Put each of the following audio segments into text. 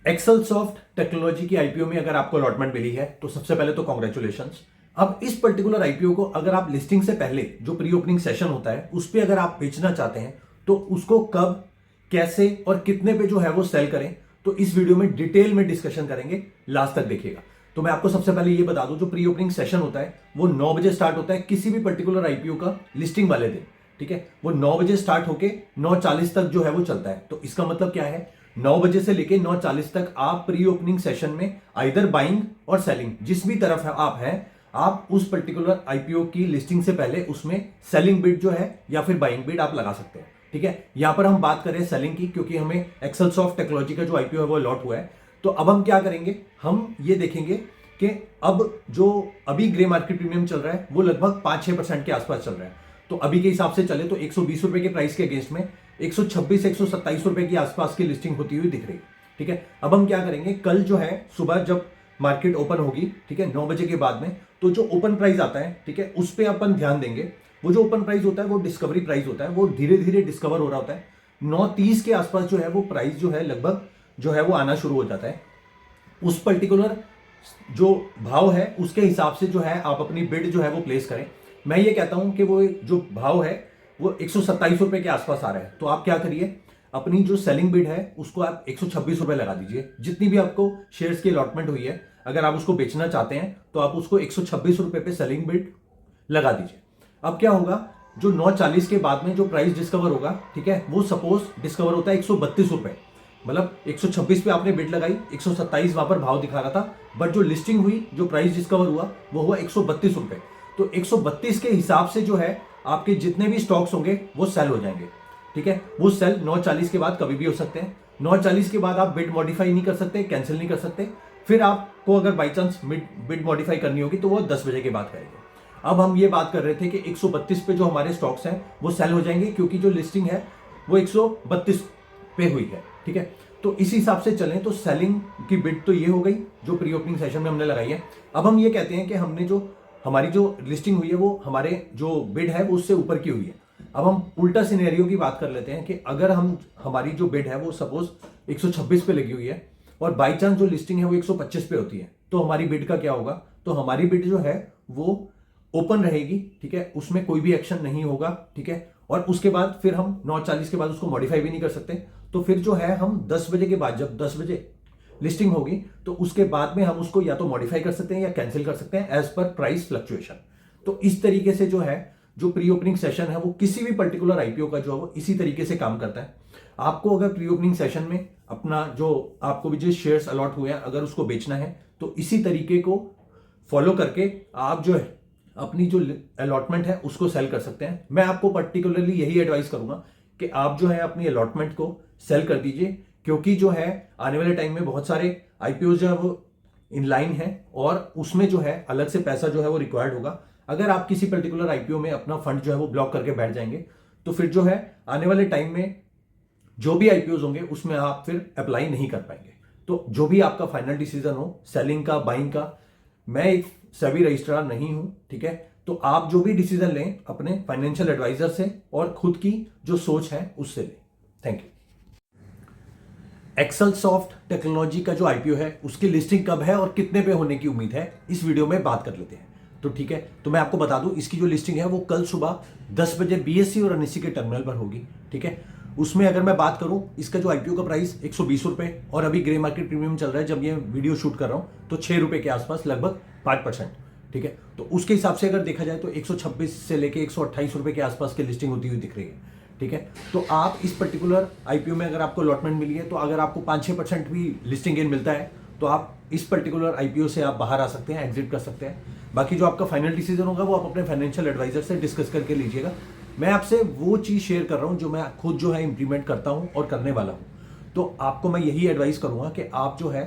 Excel soft technology की IPO में अगर आपको अलॉटमेंट मिली है तो सबसे पहले तो कॉन्ग्रेचुलेशंस। अब इस पर्टिकुलर आईपीओ को अगर आप लिस्टिंग से पहले जो प्री ओपनिंग सेशन होता है उस पर अगर आप बेचना चाहते हैं तो उसको कब, कैसे और कितने पे जो है वो सेल करें, तो इस वीडियो में डिटेल में डिस्कशन करेंगे, लास्ट तक देखिएगा। तो मैं आपको सबसे पहले ये बता दूं, जो प्री ओपनिंग सेशन होता है वो 9 बजे स्टार्ट होता है किसी भी पर्टिकुलर आईपीओ का लिस्टिंग वाले दिन। ठीक है, वो 9 बजे स्टार्ट होके 9:40 तक जो है वो चलता है। तो इसका मतलब क्या है, 9 बजे से लेके 9:40 तक आप प्री ओपनिंग सेशन में आइदर बाइंग और सेलिंग जिस भी तरफ है आप हैं, आप उस पर्टिकुलर आईपीओ की लिस्टिंग से पहले उसमें सेलिंग बिड जो है या फिर बाइंग बिड आप लगा सकते हैं। ठीक है, यहां पर हम बात करें सेलिंग की, क्योंकि हमें एक्सेल सॉफ्ट टेक्नोलॉजी का जो आईपीओ है वो अलॉट हुआ है। तो अब हम क्या करेंगे, हम ये देखेंगे कि अब जो अभी ग्रे मार्केट प्रीमियम चल रहा है वो लगभग 5-6% के आसपास चल रहा है। तो अभी के हिसाब से चले तो 120 रुपए के प्राइस के अगेंस्ट में 126-127 रुपए की आसपास की लिस्टिंग होती हुई दिख रही है। ठीक है, अब हम क्या करेंगे, कल जो है सुबह जब मार्केट ओपन होगी, ठीक है, 9 बजे के बाद में, तो जो ओपन प्राइस आता है, ठीक है, उस पर अपन ध्यान देंगे। वो जो ओपन प्राइस होता है वो डिस्कवरी प्राइस होता है, वो धीरे धीरे डिस्कवर हो रहा होता है। 9:30 के आसपास जो है वो प्राइस जो है लगभग जो है वो आना शुरू हो जाता है। उस पर्टिकुलर जो भाव है उसके हिसाब से जो है आप अपनी बिड जो है वो प्लेस करें। मैं ये कहता हूं कि वो जो भाव है वो 127 रुपए के आसपास आ रहा है। तो आप क्या करिए, अपनी जो सेलिंग बिड है उसको आप 126 रुपए लगा दीजिए। जितनी भी आपको शेयर्स की अलॉटमेंट हुई है, अगर आप उसको बेचना चाहते हैं तो आप उसको 126 रुपए पे सेलिंग बिड लगा दीजिए। अब क्या होगा, जो 9:40 के बाद में जो प्राइस डिस्कवर होगा, ठीक है, वो सपोज डिस्कवर होता है 132 रुपए, मतलब 126 पे आपने बिड लगाई, 127 वहां पर भाव दिखा रहा था, बट जो लिस्टिंग हुई, जो प्राइस डिस्कवर हुआ वो हुआ 132 रुपए। तो 132 के हिसाब से जो है आपके जितने भी स्टॉक्स होंगे वो सेल हो जाएंगे। ठीक है, वो सेल 9:40 के बाद कभी भी हो सकते हैं। 9:40 के बाद आप बिड मॉडिफाई नहीं कर सकते, कैंसिल नहीं कर सकते। फिर आपको अगर बाई चांस बिड मॉडिफाई करनी होगी तो वो 10 बजे के बाद करेंगे। अब हम ये बात कर रहे थे कि 132 पे जो हमारे स्टॉक्स हैं वो सेल हो जाएंगे, क्योंकि जो लिस्टिंग है वो 132 पे हुई है। ठीक है, तो इस हिसाब से चलें तो सेलिंग की बिड तो ये हो गई जो प्री ओपनिंग सेशन में हमने लगाई है। अब हम ये कहते हैं कि हमने जो हमारी जो लिस्टिंग हुई है वो हमारे जो बिड है वो उससे ऊपर की हुई है। अब हम उल्टा सिनेरियो की बात कर लेते हैं कि अगर हम हमारी जो बिड है वो सपोज 126 पे लगी हुई है और बाई चांस जो लिस्टिंग है वो 125 पे होती है, तो हमारी बिड का क्या होगा, तो हमारी बिड जो है वो ओपन रहेगी। ठीक है, उसमें कोई भी एक्शन नहीं होगा। ठीक है, और उसके बाद फिर हम 9:40 के बाद उसको मॉडिफाई भी नहीं कर सकते। तो फिर जो है हम 10 बजे के बाद, जब 10 बजे लिस्टिंग होगी तो उसके बाद में हम उसको या तो मॉडिफाई कर सकते हैं या कैंसिल कर सकते हैं एज पर प्राइस फ्लक्चुएशन। तो इस तरीके से जो है जो प्री ओपनिंग सेशन है वो किसी भी पर्टिकुलर आईपीओ का जो है वो इसी तरीके से काम करता है। आपको अगर प्री ओपनिंग सेशन में अपना जो आपको भी जो शेयर्स अलॉट हुए हैं अगर उसको बेचना है तो इसी तरीके को फॉलो करके आप जो है अपनी जो अलॉटमेंट है उसको सेल कर सकते हैं। मैं आपको पर्टिकुलरली यही एडवाइस करूंगा कि आप जो है अपनी अलॉटमेंट को सेल कर दीजिए, क्योंकि जो है आने वाले टाइम में बहुत सारे आईपीओ जो है वो इन लाइन है और उसमें जो है अलग से पैसा जो है वो रिक्वायर्ड होगा। अगर आप किसी पर्टिकुलर आईपीओ में अपना फंड जो है वो ब्लॉक करके बैठ जाएंगे तो फिर जो है आने वाले टाइम में जो भी आईपीओ होंगे उसमें आप फिर अप्लाई नहीं कर पाएंगे। तो जो भी आपका फाइनल डिसीजन हो, सेलिंग का, बाइंग का, मैं एक सेबी रजिस्ट्रार नहीं हूं। ठीक है, तो आप जो भी डिसीजन लें अपने फाइनेंशियल एडवाइजर से और खुद की जो सोच है उससे लें। Thank you. Excel soft technology का जो आईपीओ है उसकी लिस्टिंग कब है और कितने पे होने की उम्मीद है, इस वीडियो में बात कर लेते हैं। तो ठीक है, तो मैं आपको बता दूं इसकी जो लिस्टिंग है वो कल सुबह 10 बजे बीएससी और एनएससी के टर्मिनल पर होगी। ठीक है, उसमें अगर मैं बात करूं इसका जो आईपीओ का प्राइस 120 रुपए और अभी ग्रे मार्केट प्रीमियम चल रहा है, जब ये वीडियो शूट कर रहा हूं तो 6 रुपए के आसपास, लगभग 5%। ठीक है, तो उसके हिसाब से अगर देखा जाए तो 126 से लेके 128 रुपए के आसपास की लिस्टिंग होती हुई दिख रही है। ठीक है, तो आप इस पर्टिकुलर आईपीओ में अगर आपको अलॉटमेंट मिली है तो अगर आपको 5-6% भी लिस्टिंग गेन मिलता है तो आप इस पर्टिकुलर आईपीओ से आप बाहर आ सकते हैं, एग्जिट कर सकते हैं। बाकी जो आपका फाइनल डिसीजन होगा वो आप अपने फाइनेंशियल एडवाइजर से डिस्कस करके लीजिएगा। मैं आपसे वो चीज शेयर कर रहा हूं जो मैं खुद जो है इंप्लीमेंट करता हूं और करने वाला हूं। तो आपको मैं यही एडवाइस करूंगा कि आप जो है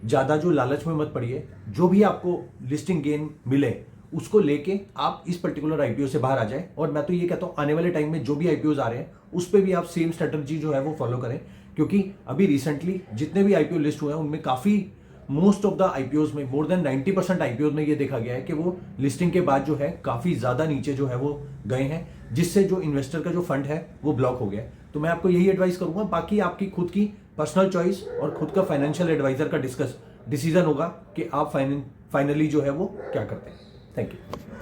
ज्यादा जो लालच में मत पड़िए। जो भी आपको लिस्टिंग गेन मिले उसको लेके आप इस पर्टिकुलर आईपीओ से बाहर आ जाए। और मैं तो ये कहता हूं आने वाले टाइम में जो भी आईपीओ आ रहे हैं उस पर भी आप सेम स्ट्रेटजी जो है वो फॉलो करें, क्योंकि अभी रिसेंटली जितने भी आईपीओ लिस्ट हुए हैं उनमें काफी मोस्ट ऑफ द आईपीओ में, मोर देन 90% आईपीओ में ये देखा गया है कि वो लिस्टिंग के बाद जो है काफी ज्यादा नीचे जो है वो गए हैं, जिससे जो इन्वेस्टर का जो फंड है वो ब्लॉक हो गया है। तो मैं आपको यही एडवाइस करूंगा। बाकी आपकी खुद की पर्सनल चॉइस और खुद का फाइनेंशियल एडवाइजर का डिसीजन होगा कि आप फाइनली जो है वो क्या करते हैं। Thank you.